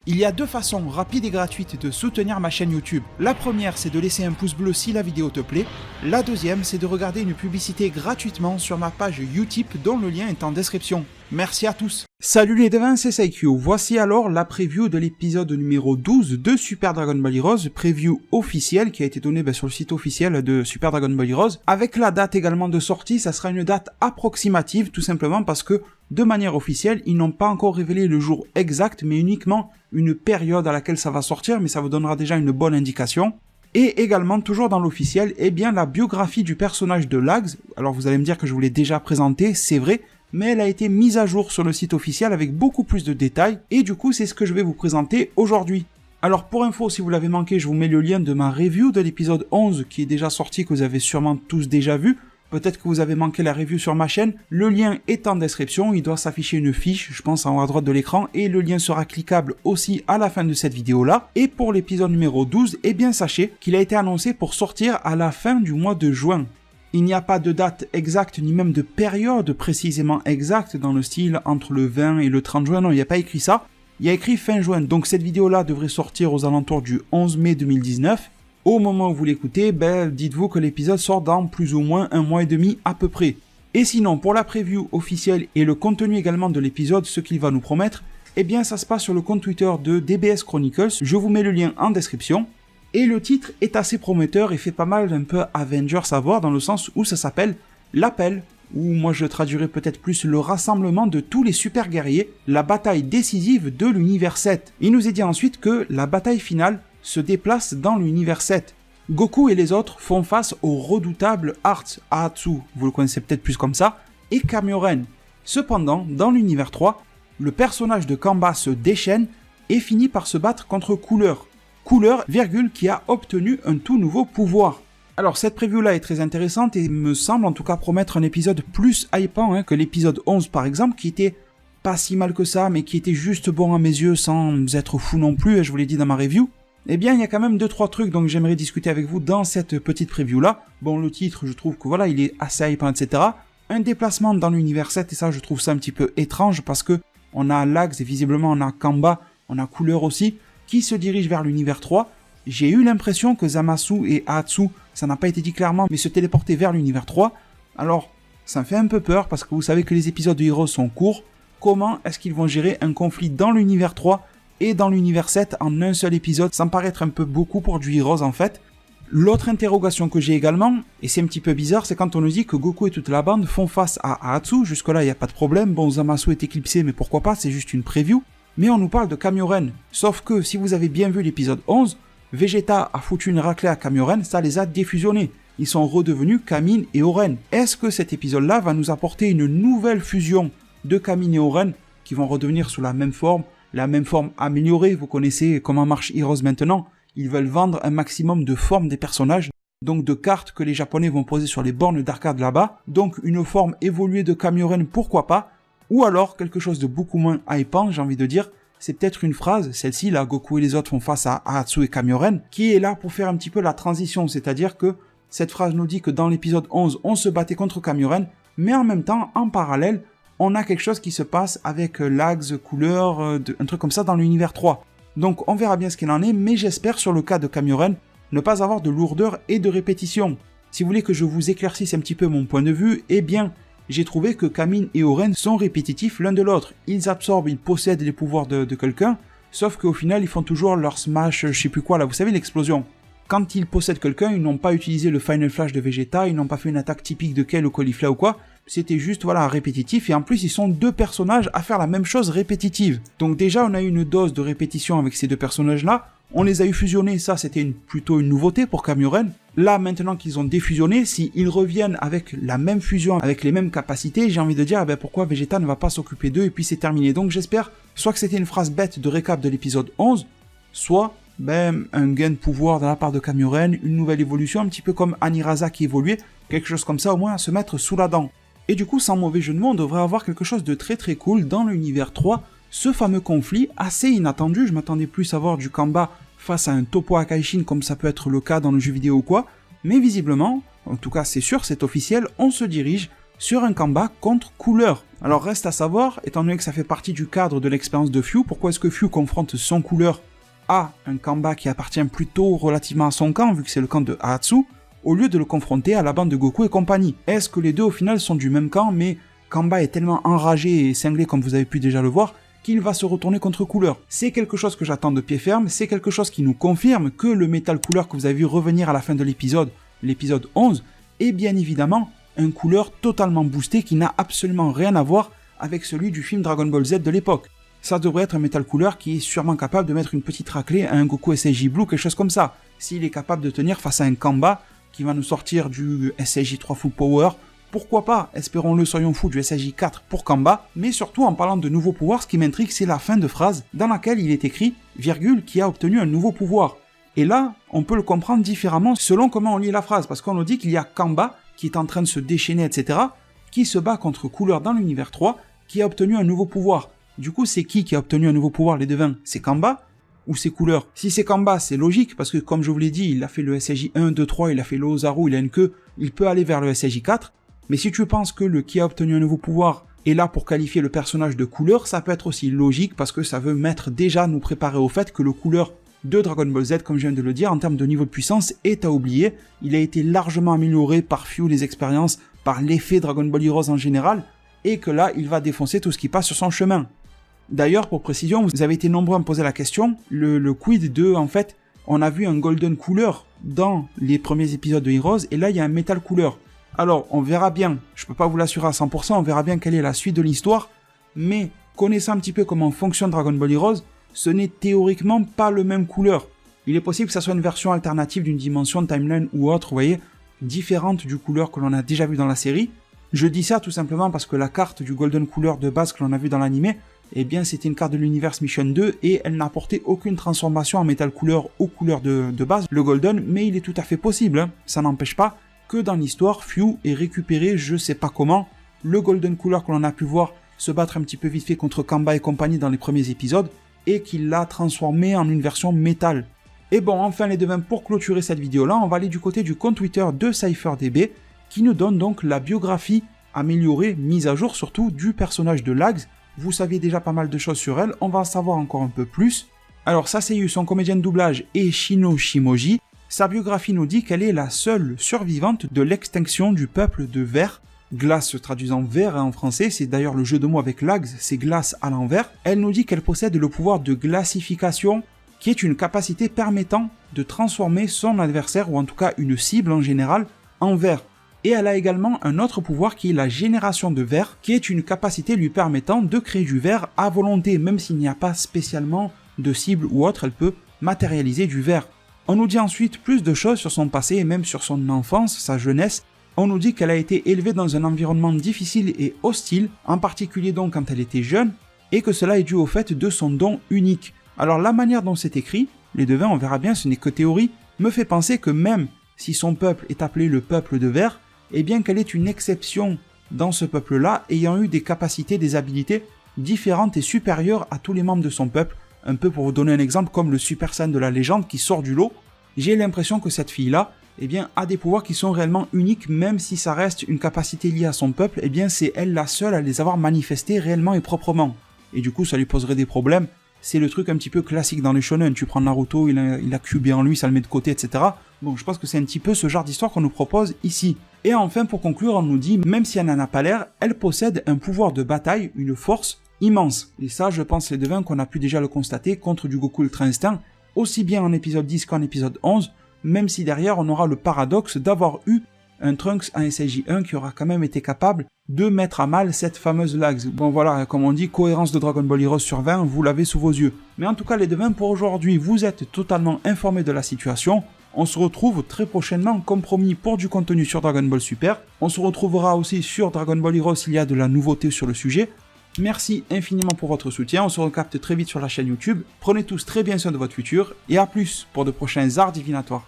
Il y a deux façons rapides et gratuites de soutenir ma chaîne YouTube. La première, c'est de laisser un pouce bleu si la vidéo te plaît. La deuxième, c'est de regarder une publicité gratuitement sur ma page Utip dont le lien est en description. Merci à tous. Salut les devins, c'est Saikyu. Voici alors la preview de l'épisode numéro 12 de Super Dragon Ball Heroes, preview officielle qui a été donnée sur le site officiel de Super Dragon Ball Heroes. Avec la date également de sortie, ça sera une date approximative tout simplement parce que de manière officielle, ils n'ont pas encore révélé le jour exact, mais uniquement une période à laquelle ça va sortir, mais ça vous donnera déjà une bonne indication. Et également, toujours dans l'officiel, la biographie du personnage de Lags. Alors vous allez me dire que je vous l'ai déjà présenté, c'est vrai, mais elle a été mise à jour sur le site officiel avec beaucoup plus de détails, et du coup c'est ce que je vais vous présenter aujourd'hui. Alors pour info, si vous l'avez manqué, je vous mets le lien de ma review de l'épisode 11 qui est déjà sorti, que vous avez sûrement tous déjà vu. Peut-être que vous avez manqué la review sur ma chaîne, le lien est en description, il doit s'afficher une fiche, je pense en haut à droite de l'écran, et le lien sera cliquable aussi à la fin de cette vidéo-là. Et pour l'épisode numéro 12, sachez qu'il a été annoncé pour sortir à la fin du mois de juin. Il n'y a pas de date exacte, ni même de période précisément exacte dans le style entre le 20 et le 30 juin, non, il n'y a pas écrit ça. Il y a écrit fin juin, donc cette vidéo-là devrait sortir aux alentours du 11 mai 2019. Au moment où vous l'écoutez, dites-vous que l'épisode sort dans plus ou moins un mois et demi à peu près. Et sinon, pour la preview officielle et le contenu également de l'épisode, ce qu'il va nous promettre, ça se passe sur le compte Twitter de DBS Chronicles, je vous mets le lien en description. Et le titre est assez prometteur et fait pas mal un peu Avengers à voir dans le sens où ça s'appelle L'Appel, ou moi je traduirais peut-être plus le rassemblement de tous les super guerriers, la bataille décisive de l'univers 7. Il nous est dit ensuite que la bataille finale se déplace dans l'univers 7. Goku et les autres font face au redoutable Heart Ahatsu, vous le connaissez peut-être plus comme ça, et Kamioren. Cependant, dans l'univers 3, le personnage de Kamba se déchaîne et finit par se battre contre Cooler, qui a obtenu un tout nouveau pouvoir. Alors cette preview-là est très intéressante et me semble en tout cas promettre un épisode plus hypant que l'épisode 11 par exemple, qui était pas si mal que ça, mais qui était juste bon à mes yeux sans être fou non plus, et je vous l'ai dit dans ma review. Il y a quand même 2-3 trucs dont j'aimerais discuter avec vous dans cette petite preview-là. Bon, le titre, je trouve que voilà, il est assez hypant, etc. Un déplacement dans l'univers 7, et ça, je trouve ça un petit peu étrange, parce que on a Lags, et visiblement on a Kamba, on a Cooler aussi, qui se dirige vers l'univers 3. J'ai eu l'impression que Zamasu et Ahatsu, ça n'a pas été dit clairement, mais se téléportaient vers l'univers 3. Alors, ça me fait un peu peur, parce que vous savez que les épisodes de Heroes sont courts. Comment est-ce qu'ils vont gérer un conflit dans l'univers 3 et dans l'univers 7 en un seul épisode? Ça me paraît être un peu beaucoup pour du Heroes en fait. L'autre interrogation que j'ai également, et c'est un petit peu bizarre, c'est quand on nous dit que Goku et toute la bande font face à Ahatsu. Jusque là il n'y a pas de problème, bon Zamasu est éclipsé mais pourquoi pas, c'est juste une preview. Mais on nous parle de Kamioren, sauf que si vous avez bien vu l'épisode 11, Vegeta a foutu une raclée à Kamioren, ça les a défusionnés. Ils sont redevenus Kamine et Oren. Est-ce que cet épisode-là va nous apporter une nouvelle fusion de Kamine et Oren qui vont redevenir sous la même forme améliorée? Vous connaissez comment marche Heroes maintenant. Ils veulent vendre un maximum de formes des personnages, donc de cartes que les Japonais vont poser sur les bornes d'arcade là-bas. Donc une forme évoluée de Kamioren, pourquoi pas? Ou alors quelque chose de beaucoup moins hypant, j'ai envie de dire. C'est peut-être une phrase, celle-ci là, Goku et les autres font face à Ahatsu et Kamioren, qui est là pour faire un petit peu la transition. C'est-à-dire que cette phrase nous dit que dans l'épisode 11, on se battait contre Kamioren, mais en même temps, en parallèle, on a quelque chose qui se passe avec Lags, Cooler, un truc comme ça dans l'univers 3. Donc on verra bien ce qu'il en est, mais j'espère sur le cas de Kamioren ne pas avoir de lourdeur et de répétition. Si vous voulez que je vous éclaircisse un petit peu mon point de vue, j'ai trouvé que Kamine et Oren sont répétitifs l'un de l'autre. Ils absorbent, ils possèdent les pouvoirs de quelqu'un, sauf qu'au final ils font toujours leur smash, je sais plus quoi là, vous savez l'explosion. Quand ils possèdent quelqu'un, ils n'ont pas utilisé le Final Flash de Vegeta, ils n'ont pas fait une attaque typique de Kale ou Caulifla ou quoi, c'était juste répétitif, et en plus ils sont deux personnages à faire la même chose répétitive. Donc déjà on a eu une dose de répétition avec ces deux personnages là, on les a eu fusionnés, ça c'était plutôt une nouveauté pour Kamioren. Là maintenant qu'ils ont défusionné, s'ils reviennent avec la même fusion, avec les mêmes capacités, j'ai envie de dire pourquoi Vegeta ne va pas s'occuper d'eux et puis c'est terminé. Donc j'espère soit que c'était une phrase bête de récap de l'épisode 11, soit un gain de pouvoir de la part de Kamioren, une nouvelle évolution, un petit peu comme Aniraza qui évoluait, quelque chose comme ça au moins à se mettre sous la dent. Et du coup, sans mauvais jeu de mots, on devrait avoir quelque chose de très très cool dans l'univers 3, ce fameux conflit assez inattendu. Je m'attendais plus à voir du Kamba face à un Toppo Akaishin comme ça peut être le cas dans le jeu vidéo ou quoi, mais visiblement, en tout cas c'est sûr, c'est officiel, on se dirige sur un Kamba contre Cooler. Alors reste à savoir, étant donné que ça fait partie du cadre de l'expérience de Fyu, pourquoi est-ce que Fyu confronte son couleur à un Kamba qui appartient plutôt relativement à son camp, vu que c'est le camp de Ahatsu, au lieu de le confronter à la bande de Goku et compagnie. Est-ce que les deux au final sont du même camp, mais Kamba est tellement enragé et cinglé comme vous avez pu déjà le voir, qu'il va se retourner contre Couleur. C'est quelque chose que j'attends de pied ferme, c'est quelque chose qui nous confirme que le Metal Couleur que vous avez vu revenir à la fin de l'épisode 11, est bien évidemment un Couleur totalement boosté qui n'a absolument rien à voir avec celui du film Dragon Ball Z de l'époque. Ça devrait être un Metal Couleur qui est sûrement capable de mettre une petite raclée à un Goku SSJ Blue, quelque chose comme ça. S'il est capable de tenir face à un Kamba qui va nous sortir du SSJ 3 Full Power, pourquoi pas, espérons-le, soyons fous, du SSJ 4 pour Kamba, mais surtout en parlant de nouveaux pouvoirs, ce qui m'intrigue, c'est la fin de phrase dans laquelle il est écrit « virgule qui a obtenu un nouveau pouvoir ». Et là, on peut le comprendre différemment selon comment on lit la phrase, parce qu'on nous dit qu'il y a Kamba qui est en train de se déchaîner, etc., qui se bat contre Couleur dans l'univers 3, qui a obtenu un nouveau pouvoir. Du coup, c'est qui a obtenu un nouveau pouvoir, les devins? C'est Kamba ou c'est Couleur? Si c'est Kamba, c'est logique, parce que comme je vous l'ai dit, il a fait le SSJ 1, 2, 3, il a fait le Ozaru, il a une queue, il peut aller vers le SSJ 4, mais si tu penses que le qui a obtenu un nouveau pouvoir est là pour qualifier le personnage de Couleur, ça peut être aussi logique, parce que ça veut nous préparer au fait que le Couleur de Dragon Ball Z, comme je viens de le dire, en termes de niveau de puissance, est à oublier. Il a été largement amélioré par Fyu, les expériences, par l'effet Dragon Ball Heroes en général, et que là, il va défoncer tout ce qui passe sur son chemin. D'ailleurs, pour précision, vous avez été nombreux à me poser la question, le quid de, en fait, on a vu un Golden Couleur dans les premiers épisodes de Heroes, et là, il y a un Metal Couleur. Alors, on verra bien, je peux pas vous l'assurer à 100%, on verra bien quelle est la suite de l'histoire, mais connaissant un petit peu comment fonctionne Dragon Ball Heroes, ce n'est théoriquement pas le même Couleur. Il est possible que ça soit une version alternative d'une dimension, timeline ou autre, vous voyez, différente du Couleur que l'on a déjà vu dans la série. Je dis ça tout simplement parce que la carte du Golden Couleur de base que l'on a vu dans l'anime, eh bien c'était une carte de l'univers Mission 2 et elle n'a apporté aucune transformation en Metal Couleur aux couleurs de base, le Golden, mais il est tout à fait possible, hein. Ça n'empêche pas que dans l'histoire, Fyu ait récupéré, je sais pas comment, le Golden Couleur que l'on a pu voir se battre un petit peu vite fait contre Kamba et compagnie dans les premiers épisodes, et qu'il l'a transformé en une version métal. Et bon, enfin les devins, pour clôturer cette vidéo-là, on va aller du côté du compte Twitter de CypherDB, qui nous donne donc la biographie améliorée, mise à jour surtout, du personnage de Lags. Vous saviez déjà pas mal de choses sur elle, on va en savoir encore un peu plus. Alors Saseyu, son comédien de doublage, et Shino Shimoji. Sa biographie nous dit qu'elle est la seule survivante de l'extinction du peuple de Ver. Glace se traduisant vert en français, c'est d'ailleurs le jeu de mots avec Lags, c'est glace à l'envers. Elle nous dit qu'elle possède le pouvoir de glacification, qui est une capacité permettant de transformer son adversaire, ou en tout cas une cible en général, en verre. Et elle a également un autre pouvoir qui est la génération de verre, qui est une capacité lui permettant de créer du verre à volonté, même s'il n'y a pas spécialement de cible ou autre, elle peut matérialiser du verre. On nous dit ensuite plus de choses sur son passé et même sur son enfance, sa jeunesse. On nous dit qu'elle a été élevée dans un environnement difficile et hostile, en particulier donc quand elle était jeune, et que cela est dû au fait de son don unique. Alors la manière dont c'est écrit, les devins, on verra bien, ce n'est que théorie, me fait penser que même si son peuple est appelé le peuple de verre, eh bien qu'elle est une exception dans ce peuple-là, ayant eu des capacités, des habilités différentes et supérieures à tous les membres de son peuple, un peu pour vous donner un exemple comme le Super Saiyan de la légende qui sort du lot. J'ai l'impression que cette fille-là, eh bien, a des pouvoirs qui sont réellement uniques, même si ça reste une capacité liée à son peuple, eh bien c'est elle la seule à les avoir manifestés réellement et proprement. Et du coup, ça lui poserait des problèmes. C'est le truc un petit peu classique dans les shonen, tu prends Naruto, il a Kyuubi en lui, ça le met de côté, etc. Bon, je pense que c'est un petit peu ce genre d'histoire qu'on nous propose ici. Et enfin, pour conclure, on nous dit, même si elle n'en a pas l'air, elle possède un pouvoir de bataille, une force immense. Et ça, je pense les devins qu'on a pu déjà le constater contre du Goku Ultra Instinct, aussi bien en épisode 10 qu'en épisode 11, même si derrière on aura le paradoxe d'avoir eu un Trunks en SSJ1 qui aura quand même été capable de mettre à mal cette fameuse Lags. Bon voilà, comme on dit, cohérence de Dragon Ball Heroes sur 20, vous l'avez sous vos yeux. Mais en tout cas les devins, pour aujourd'hui, vous êtes totalement informés de la situation. On se retrouve très prochainement, comme promis, pour du contenu sur Dragon Ball Super. On se retrouvera aussi sur Dragon Ball Heroes s'il y a de la nouveauté sur le sujet. Merci infiniment pour votre soutien, on se recapte très vite sur la chaîne YouTube. Prenez tous très bien soin de votre futur, et à plus pour de prochains arts divinatoires.